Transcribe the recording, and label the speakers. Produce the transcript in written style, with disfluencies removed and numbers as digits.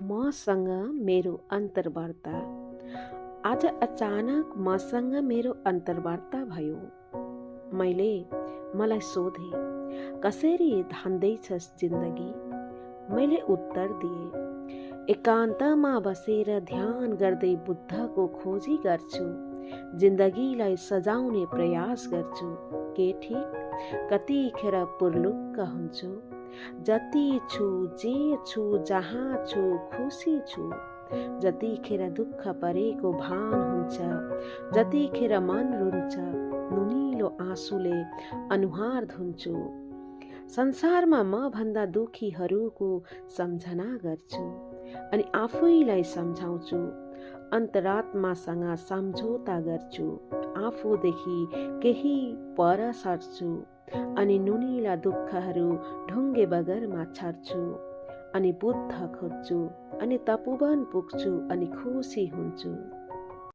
Speaker 1: मसँग मेरो अन्तर्वार्ता। आज अचानक मसँग मेरो अन्तर्वार्ता भयो। मैले मलाई सोधे, कसरी धान्दैछस् जिन्दगी? मैले उत्तर दिए, एकान्तमा बसेर ध्यान गर्दै बुद्धको खोजी गर्छु। जिन्दगीलाई सजाउने प्रयास गर्छु। के ठिक? कतिखेर पुर्लुक्क हुन्छु। जति छु, जे छु, जहाँ छु, खुसी छु। जतिखेर दुःख परेको भान हुन्छ, जतिखेर मन रुन्छ, नुनिलो आँसुले अनुहार धुन्छु। संसारमा म भन्दा दुखीहरूको सम्झना गर्छु अनि आफैलाई सम्झाउँछु। अन्तरात्मासँग सम्झौता गर्छु। आफूदेखि केही पर सर्छु अनि नुनिला दुःखहरू ढुङ्गे बगरमा छर्छु अनि बुद्ध खोज्छु अनि तपोवन पुग्छु अनि खुसी हुन्छु।